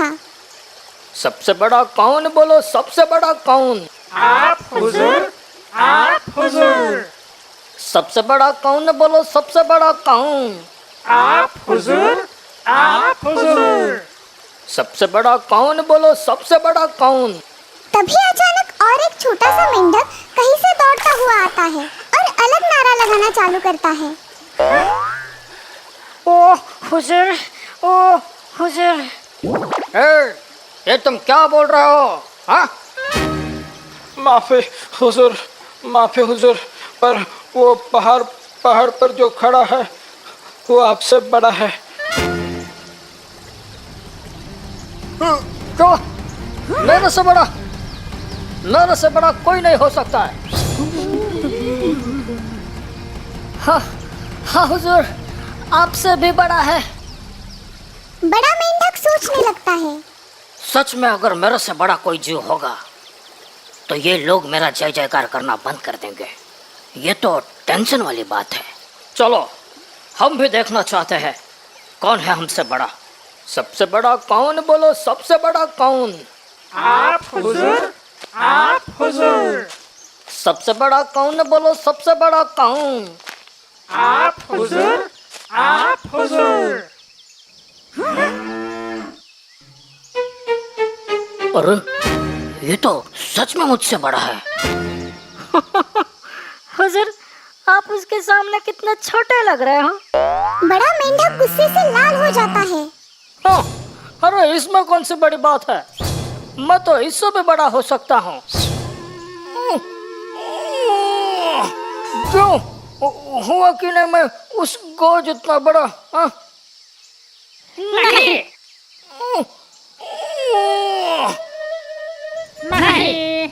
था। सबसे बड़ा कौन, बोलो सबसे बड़ा कौन? आप हुजूर, आप हुजूर। सबसे बड़ा कौन, बोलो सबसे बड़ा कौन? आप हुजूर, आप हुजूर। सबसे बड़ा कौन, बोलो सबसे बड़ा कौन? तभी अचानक और एक छोटा सा मेंढक कहीं से दौड़ता हुआ आता है और अलग नारा लगाना चालू करता है। ओ हुजूर, ओ हुजूर। ये तुम क्या बोल रहे हो? हाँ? माफी हुजूर, माफी हुजूर, पर वो पहाड़ पर जो खड़ा है वो आपसे बड़ा है। क्यों? मेरे से बड़ा कोई नहीं हो सकता है। हाँ हुजूर, आपसे भी बड़ा है। बड़ा मेंढक सोचने लगता है। सच में अगर मेरे से बड़ा कोई जीव होगा तो ये लोग मेरा जय जयकार करना बंद कर देंगे। ये तो टेंशन वाली बात है। चलो हम भी देखना चाहते हैं कौन है हमसे बड़ा। सबसे बड़ा कौन, बोलो सबसे बड़ा कौन? आप हुजूर, आप हुजूर। सबसे बड़ा कौन, बोलो सबसे बड़ा कौन? आप हुजूर, आप हुजूर। अरे ये तो सच में मुझसे बड़ा है। हुजूर, आप उसके सामने कितने छोटे लग रहे हो। बड़ा मेंढक गुस्से से लाल हो जाता है। हाँ, अरे इसमें कौन सी बड़ी बात है? मैं तो इससे भी बड़ा हो सकता हूँ। क्यों हुआ कि नहीं मैं उस गौ जितना बड़ा? हाँ? नहीं, नहीं।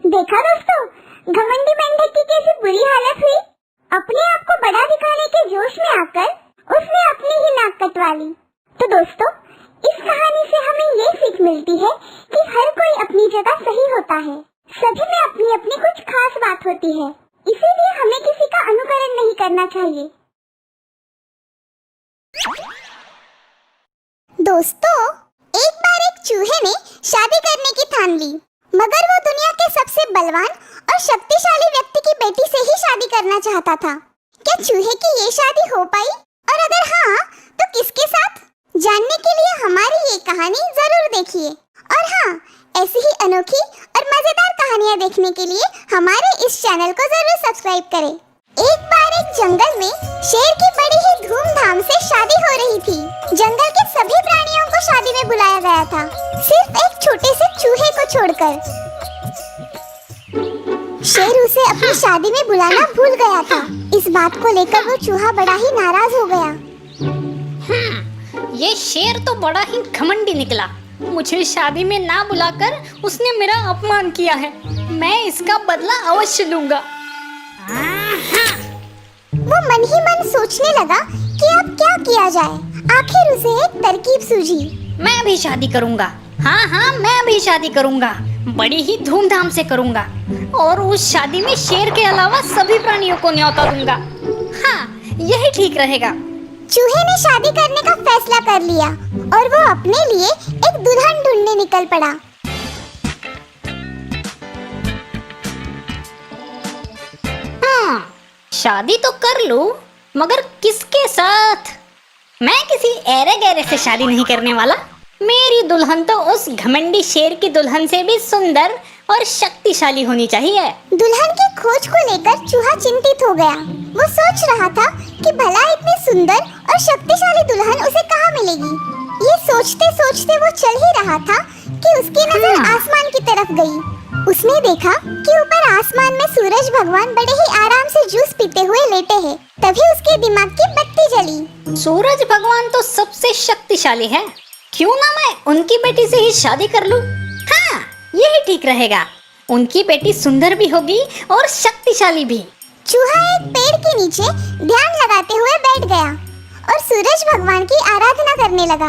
देखा दोस्तों, घमंडी मेंढक की कैसी बुरी हालत हुई। अपने आप को बड़ा दिखाने के जोश में आकर उसने अपनी ही नाक कटवा ली। तो दोस्तों, इस कहानी से हमें ये सीख मिलती है कि हर कोई अपनी जगह सही होता है। सभी में अपनी अपनी कुछ खास बात होती है, इसीलिए हमें किसी का अनुकरण नहीं करना चाहिए। दोस्तों, एक बार एक चूहे ने शादी करने की ठान ली, मगर वो दुनिया के सबसे बलवान और शक्तिशाली व्यक्ति की बेटी से ही शादी करना चाहता था। क्या चूहे की ये शादी हो पाई? और अगर हाँ, तो किसके साथ? जानने के लिए हमारी ये कहानी जरूर देखिए। और हाँ, ऐसी ही अनोखी और मजेदार कहानियाँ देखने के लिए हमारे इस चैनल को जरूर सब्सक्राइब करें। एक बार एक जंगल में शेर की बड़ी ही धूमधाम से शादी हो रही थी। जंगल के सभी प्राणियों को शादी में बुलाया गया था, सिर्फ एक छोटे से चूहे को छोड़कर। शेर उसे अपनी शादी में बुलाना भूल गया था। इस बात को लेकर वो चूहा बड़ा ही नाराज हो गया। ये शेर तो बड़ा ही घमंडी निकला। मुझे शादी में ना बुलाकर उसने मेरा अपमान किया है। मैं इसका बदला अवश्य लूंगा। वो मन ही मन सोचने लगा कि अब क्या किया जाए। आखिर उसे एक तरकीब सूझी। मैं भी शादी करूंगा। हाँ, मैं भी शादी करूंगा। बड़ी ही धूमधाम से करूंगा और उस शादी में शेर के अलावा सभी प्राणियों को न्योता दूंगा। हाँ, यही ठीक रहेगा। चूहे ने शादी करने का फैसला कर लिया और वो अपने लिए एक दुल्हन ढूंढने निकल पड़ा। शादी तो कर लूं, मगर किसके साथ? मैं किसी ऐरे गैरे से शादी नहीं करने वाला। मेरी दुल्हन तो उस घमंडी शेर की दुल्हन से भी सुंदर और शक्तिशाली होनी चाहिए। दुल्हन की खोज को लेकर चूहा चिंतित हो गया। वो सोच रहा था कि भला इतनी सुंदर और शक्तिशाली दुल्हन उसे कहाँ मिलेगी। ये सोचते सोचते वो चल ही रहा था कि उसकी नजर आसमान की तरफ गई। उसने देखा कि ऊपर आसमान में सूरज भगवान बड़े ही आराम से जूस पीते हुए लेटे हैं। तभी उसके दिमाग की बत्ती जली। सूरज भगवान तो सबसे शक्तिशाली है, क्यों ना मैं उनकी बेटी से ही शादी कर लूं? हाँ, यही ठीक रहेगा। उनकी बेटी सुंदर भी होगी और शक्तिशाली भी। चूहा एक पेड़ के नीचे ध्यान लगाते हुए बैठ गया और सूरज भगवान की आराधना करने लगा।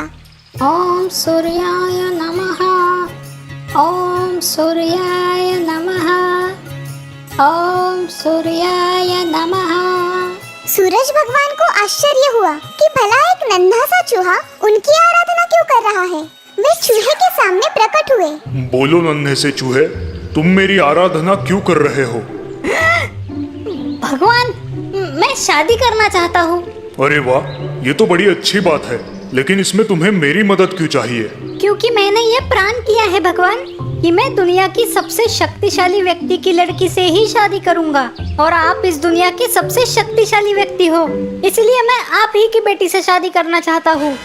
ओम सूर्याय नमः, ओम सूर्याय नमः, ओम सूर्याय नमः। सूरज भगवान को आश्चर्य हुआ कि भला एक नन्हा सा चूहा उनकी आराधना क्यों कर रहा है। वे चूहे के सामने प्रकट हुए। बोलो नन्हे से चूहे, तुम मेरी आराधना क्यों कर रहे हो? भगवान, मैं शादी करना चाहता हूँ। अरे वाह, ये तो बड़ी अच्छी बात है, लेकिन इसमें तुम्हें मेरी मदद क्यों चाहिए? क्योंकि मैंने ये प्रण किया है भगवान कि मैं दुनिया की सबसे शक्तिशाली व्यक्ति की लड़की से ही शादी करूंगा, और आप इस दुनिया के सबसे शक्तिशाली व्यक्ति हो, इसलिए मैं आप ही की बेटी से शादी करना चाहता हूँ।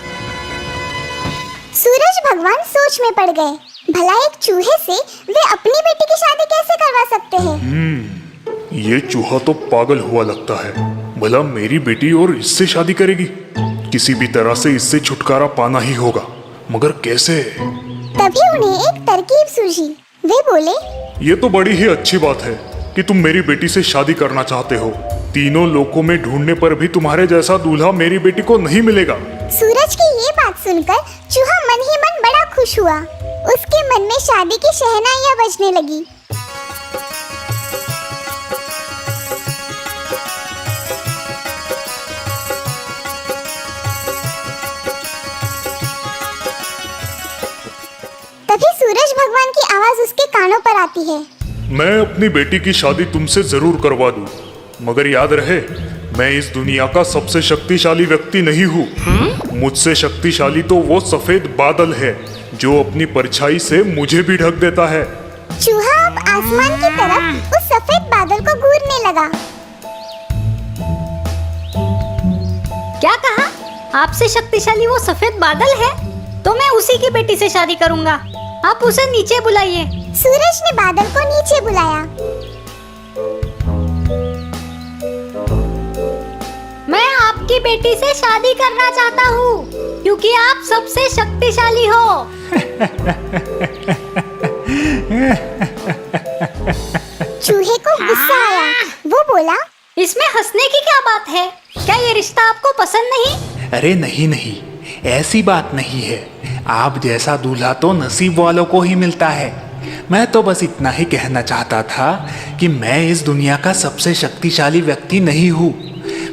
सूरज भगवान सोच में पड़ गए। भला एक चूहे से वे अपनी बेटी की शादी कैसे करवा सकते हैं? ये चूहा तो पागल हुआ लगता है। भला मेरी बेटी और इससे शादी करेगी? किसी भी तरह से इससे छुटकारा पाना ही होगा, मगर कैसे? तभी उन्हें एक तरकीब सूझी। वे बोले, ये तो बड़ी ही अच्छी बात है कि तुम मेरी बेटी से शादी करना चाहते हो। तीनों लोकों में ढूंढने पर भी तुम्हारे जैसा दूल्हा मेरी बेटी को नहीं मिलेगा। सूरज की ये बात सुनकर चूहा मन ही मन बड़ा खुश हुआ। उसके मन में शादी की शहनाइयां बजने लगी। तभी सूरज भगवान की आवाज उसके कानों पर आती है। मैं अपनी बेटी की शादी तुमसे जरूर करवा दूं, मगर याद रहे, मैं इस दुनिया का सबसे शक्तिशाली व्यक्ति नहीं हूँ। मुझसे शक्तिशाली तो वो सफेद बादल है जो अपनी परछाई से मुझे भी ढक देता है। चूहा अब आसमान की तरफ उस सफेद बादल को घूरने लगा। क्या कहा? आपसे शक्तिशाली वो सफेद बादल है? तो मैं उसी की बेटी से शादी करूंगा। आप उसे नीचे बुलाइए। सूरज ने बादल को नीचे बुलाया। मैं आपकी बेटी से शादी करना चाहता हूँ क्योंकि आप सबसे शक्तिशाली हो। चूहे को गुस्सा आया। वो बोला, इसमें हंसने की क्या बात है? क्या ये रिश्ता आपको पसंद नहीं? अरे नहीं नहीं, ऐसी बात नहीं है। आप जैसा दूल्हा तो नसीब वालों को ही मिलता है। मैं तो बस इतना ही कहना चाहता था कि मैं इस दुनिया का सबसे शक्तिशाली व्यक्ति नहीं हूँ।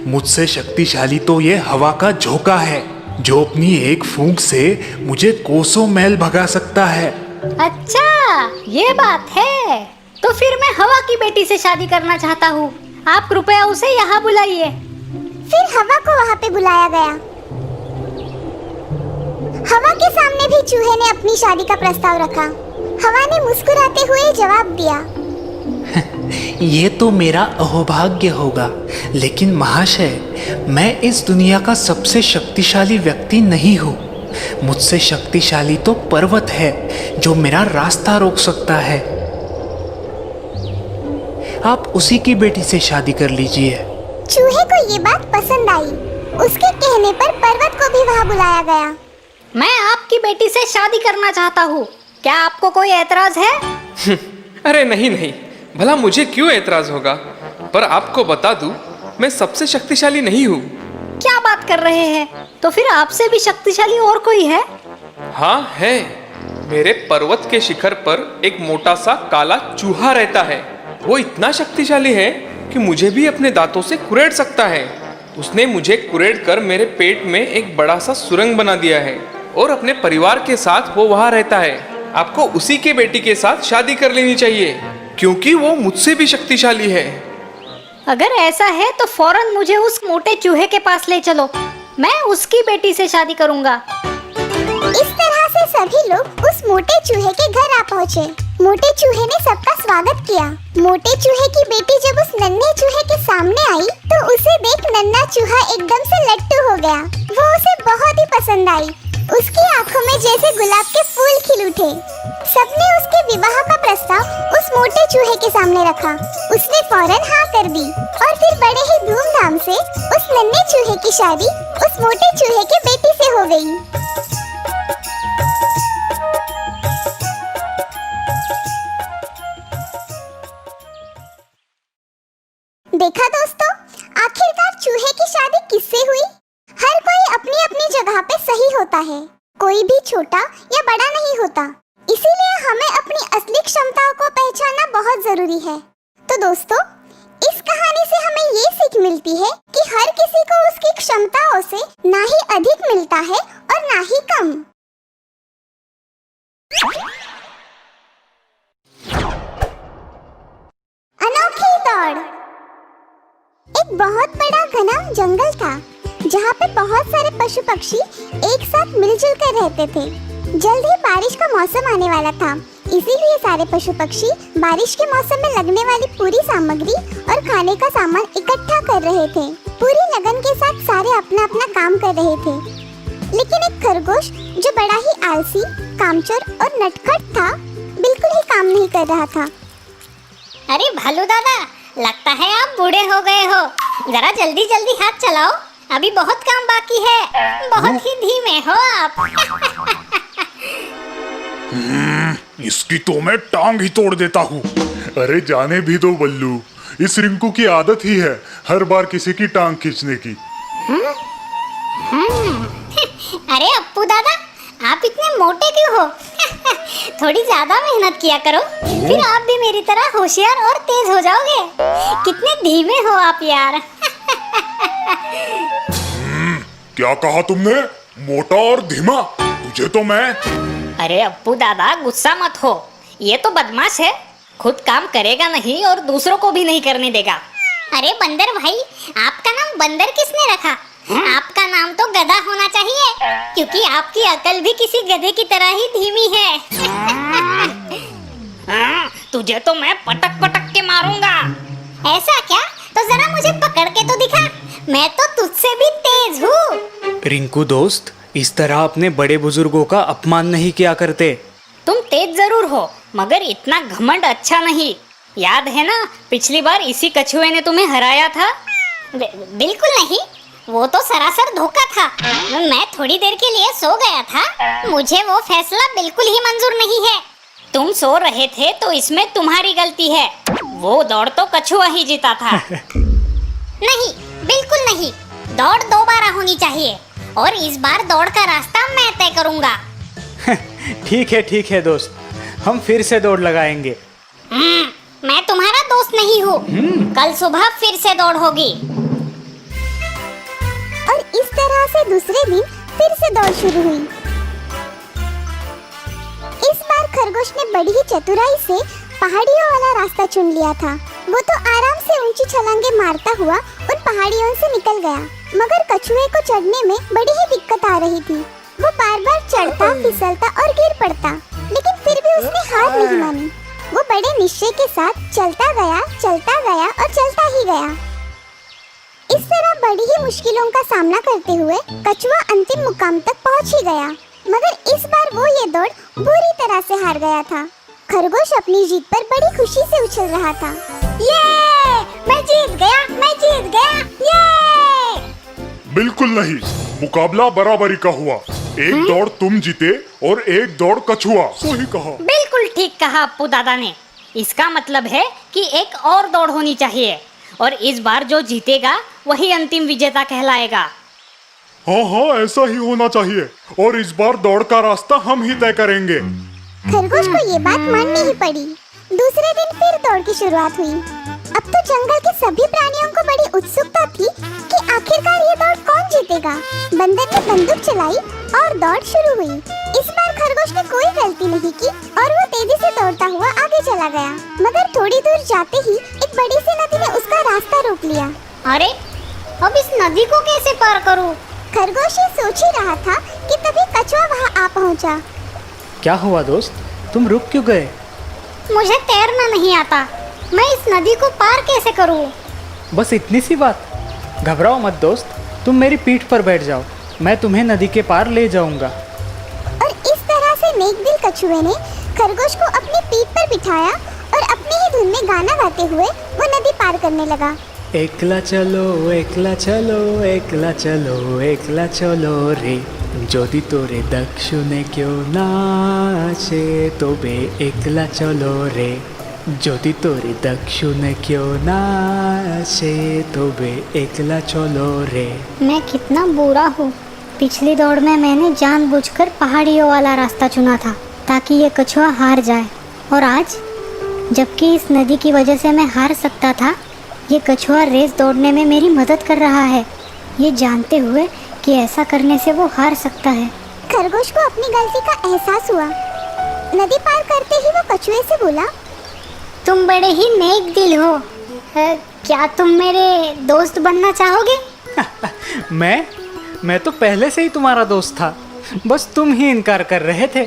मुझसे शक्तिशाली तो ये हवा का झोंका है जो अपनी एक फूंक से मुझे कोसों मैल भगा सकता है। अच्छा, ये बात है। तो फिर मैं हवा की बेटी से शादी करना चाहता हूँ। आप कृपया उसे यहाँ बुलाइए। फिर हवा को वहाँ पे बुलाया गया। हवा के सामने भी चूहे ने अपनी शादी का प्रस्ताव रखा। हवा ने मुस्कुराते हुए जवाब दिया, ये तो मेरा अहोभाग्य होगा, लेकिन महाशय, मैं इस दुनिया का सबसे शक्तिशाली व्यक्ति नहीं हूँ। मुझसे शक्तिशाली तो पर्वत है जो मेरा रास्ता रोक सकता है। आप उसी की बेटी से शादी कर लीजिए। चूहे को ये बात पसंद आई। उसके कहने पर पर्वत को भी वहाँ बुलाया गया। मैं आपकी बेटी से शादी करना चाहता हूँ। क्या आपको कोई ऐतराज है? अरे नहीं नहीं, भला मुझे क्यों ऐतराज होगा? पर आपको बता दूं, मैं सबसे शक्तिशाली नहीं हूँ। क्या बात कर रहे हैं? तो फिर आपसे भी शक्तिशाली और कोई है? हाँ है। मेरे पर्वत के शिखर पर एक मोटा सा काला चूहा रहता है। वो इतना शक्तिशाली है कि मुझे भी अपने दांतों से कुरेद सकता है। उसने मुझे कुरेद कर मेरे पेट में एक बड़ा सा सुरंग बना दिया है और अपने परिवार के साथ वो वहाँ रहता है। आपको उसी के बेटी के साथ शादी कर लेनी चाहिए क्योंकि वो मुझसे भी शक्तिशाली है। अगर ऐसा है तो फौरन मुझे उस मोटे चूहे के पास ले चलो। मैं उसकी बेटी से शादी करूंगा। इस तरह से सभी लोग उस मोटे चूहे के घर आ पहुँचे। मोटे चूहे ने सबका स्वागत किया। मोटे चूहे की बेटी जब उस नन्हे चूहे के सामने आई तो उसे देख नन्हा चूहा एकदम से लट्टू हो गया। वो उसे बहुत ही पसंद आई। उसकी आंखों में जैसे गुलाब के फूल खिल उठे। सबने उसके विवाह का प्रस्ताव उस मोटे चूहे के सामने रखा। उसने फौरन हाँ कर दी और फिर बड़े ही धूमधाम से उस नन्हे चूहे की शादी उस मोटे चूहे के बेटी से हो गई। देखा दोस्तों, आखिरकार चूहे की शादी किससे हुई? हर कोई अपनी अपनी जगह पे सही होता है, कोई भी छोटा या बड़ा नहीं होता। इसीलिए हमें अपनी असली क्षमताओं को पहचानना बहुत जरूरी है। तो दोस्तों, इस कहानी से हमें ये सीख मिलती है कि हर किसी को उसकी क्षमताओं से ना ही अधिक मिलता है और ना ही कम। अनोखी दौड़। एक बहुत बड़ा घना जंगल था जहाँ पे बहुत सारे पशु पक्षी एक साथ मिलजुल कर रहते थे। जल्द ही बारिश का मौसम आने वाला था, इसीलिए सारे पशु पक्षी बारिश के मौसम में लगने वाली पूरी सामग्री और खाने का सामान इकट्ठा कर रहे थे। पूरी लगन के साथ सारे अपना अपना काम कर रहे थे, लेकिन एक खरगोश जो बड़ा ही आलसी, कामचोर और नटखट था, बिल्कुल ही काम नहीं कर रहा था। अरे भालू दादा, लगता है आप बूढ़े हो गए हो। जरा जल्दी जल्दी हाथ चलाओ, अभी बहुत काम बाकी है। बहुत ही धीमे हो आप। इसकी तो मैं टांग ही तोड़ देता हूँ। अरे जाने भी दो बल्लू, इस रिंकू की आदत ही है हर बार किसी की टांग खींचने की। अरे अप्पू दादा, आप इतने मोटे क्यों हो? थोड़ी ज्यादा मेहनत किया करो, फिर आप भी मेरी तरह होशियार और तेज हो जाओगे। कितने धीमे हो आप यार। क्या कहा तुमने? मोटा और धीमा? तुझे तो मैं। अरे अप्पू दादा, गुस्सा मत हो। ये तो बदमाश है, खुद काम करेगा नहीं और दूसरों को भी नहीं करने देगा। अरे बंदर भाई, आपका नाम बंदर किसने रखा? आपका नाम तो गधा होना चाहिए, क्योंकि आपकी अकल भी किसी गधे की तरह ही धीमी है। तुझे तो मैं पटक पटक के मारूंगा। ऐसा क्या? तो जरा मुझे पकड़ के तो दिखा, मैं तो तुझसे भी तेज हूँ। रिंकू दोस्त, इस तरह अपने बड़े बुजुर्गों का अपमान नहीं किया करते। तुम तेज जरूर हो, मगर इतना घमंड अच्छा नहीं। याद है ना, पिछली बार इसी कछुए ने तुम्हें हराया था। बिल्कुल नहीं, वो तो सरासर धोखा था। मैं थोड़ी देर के लिए सो गया था, मुझे वो फैसला बिल्कुल ही मंजूर नहीं है। तुम सो रहे थे तो इसमें तुम्हारी गलती है। वो दौड़ तो कछुआ ही जीता था। नहीं, बिल्कुल नहीं। दौड़ दोबारा होनी चाहिए और इस बार दौड़ का रास्ता मैं तय करूंगा। ठीक है दोस्त, हम फिर से दौड़ लगाएंगे। मैं तुम्हारा दोस्त नहीं हूँ। कल सुबह फिर से दौड़ होगी। और इस तरह से दूसरे दिन फिर से दौड़ शुरू हुई। इस बार खरगोश ने बड़ी ही चतुराई से पहाड़ियों वाला रास्ता चुन लिया था। वो तो आराम से ऊंची छलांगे मारता हुआ उन पहाड़ियों से निकल गया, मगर कछुए को चढ़ने में बड़ी ही दिक्कत आ रही थी। वो बार-बार चढ़ता, फिसलता और गिर पड़ता, लेकिन फिर भी उसने हार नहीं मानी। वो बड़े निश्चय के साथ चलता गया और चलता ही गया। इस तरह बड़ी ही मुश्किलों का सामना करते हुए कछुआ अंतिम मुकाम तक पहुंच ही गया, मगर इस बार वो ये दौड़ बुरी तरह से हार गया था। खरगोश अपनी जीत पर बड़ी खुशी से उछल रहा था। ये! मैं जीत गया! ये! बिल्कुल नहीं, मुकाबला बराबरी का हुआ। एक दौड़ तुम जीते और एक दौड़ कछुआ। सही कहा। बिल्कुल ठीक कहा अप्पू दादा ने। इसका मतलब है कि एक और दौड़ होनी चाहिए और इस बार जो जीतेगा वही अंतिम विजेता कहलाएगा। हाँ, ऐसा ही होना चाहिए और इस बार दौड़ का रास्ता हम ही तय करेंगे। खरगोश को ये बात माननी ही पड़ी। दूसरे दिन फिर दौड़ की शुरुआत हुई। अब तो जंगल के सभी प्राणियों को बड़ी उत्सुकता थी कि आखिरकार ये दौड़ कौन जीतेगा। बंदर ने बंदूक चलाई और दौड़ शुरू हुई। इस बार खरगोश ने कोई गलती नहीं की और वो तेजी से दौड़ता हुआ आगे चला गया, मगर थोड़ी दूर जाते ही एक बड़ी सी नदी ने उसका रास्ता रोक लिया। अरे, अब इस नदी को कैसे पार करूं? खरगोश ये सोच ही रहा था कि तभी कछुआ वहाँ आ पहुँचा। क्या हुआ दोस्त, तुम रुक क्यों गए? मुझे तैरना नहीं आता, मैं इस नदी को पार कैसे करूं? बस इतनी सी बात। घबराओ मत दोस्त, तुम मेरी पीठ पर बैठ जाओ, मैं तुम्हें नदी के पार ले जाऊंगा। और इस तरह से नेकदिल कछुए ने खरगोश को अपनी पीठ पर बिठाया और अपनी ही धुन में गाना गाते हुए वो नदी पार करने लगा। एकला चलो एकला चलो एकला चलो एकला चलो रे, যদি তোরে দক্ষিণে কেউ না আসে তবে একলা চলো রে। যদি তোরে দক্ষিণে কেউ না আসে তবে একলা চলো রে। मैं कितना बुरा हूँ। पिछली दौड़ में मैंने जानबूझकर पहाड़ियों वाला रास्ता चुना था ताकि ये कछुआ हार जाए, और आज जबकि इस नदी की वजह से मैं हार सकता था, ये कछुआ रेस दौड़ने में मेरी मदद कर रहा है, ये जानते हुए कि ऐसा करने से वो हार सकता है। खरगोश को अपनी गलती का एहसास हुआ। नदी पार करते ही वो कछुए से बोला, तुम बड़े ही नेक दिल हो। क्या तुम मेरे दोस्त बनना चाहोगे? मैं तो पहले से ही तुम्हारा दोस्त था, बस तुम ही इनकार कर रहे थे।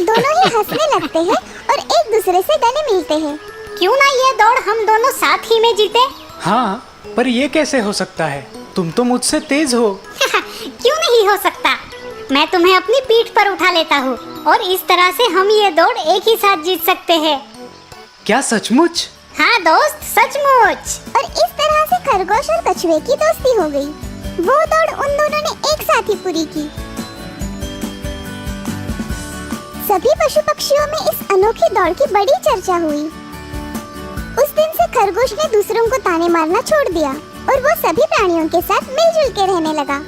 दोनों ही हंसने लगते हैं और एक दूसरे से गले मिलते हैं। क्यों ना ये दौड़ हम दोनों साथ ही में जीते? हाँ, पर ये कैसे हो सकता है? तुम तो मुझसे तेज हो। क्यों नहीं हो सकता? मैं तुम्हें अपनी पीठ पर उठा लेता हूँ और इस तरह से हम ये दौड़ एक ही साथ जीत सकते हैं। क्या सचमुच? हाँ दोस्त, सचमुच। और इस तरह से खरगोश और कछुए की दोस्ती हो गई। वो दौड़ उन दोनों ने एक साथ ही पूरी की। सभी पशु पक्षियों में इस अनोखी दौड़ की बड़ी चर्चा हुई। उस दिन से खरगोश ने दूसरों को ताने मारना छोड़ दिया और वो सभी प्राणियों के साथ मिलजुल के रहने लगा।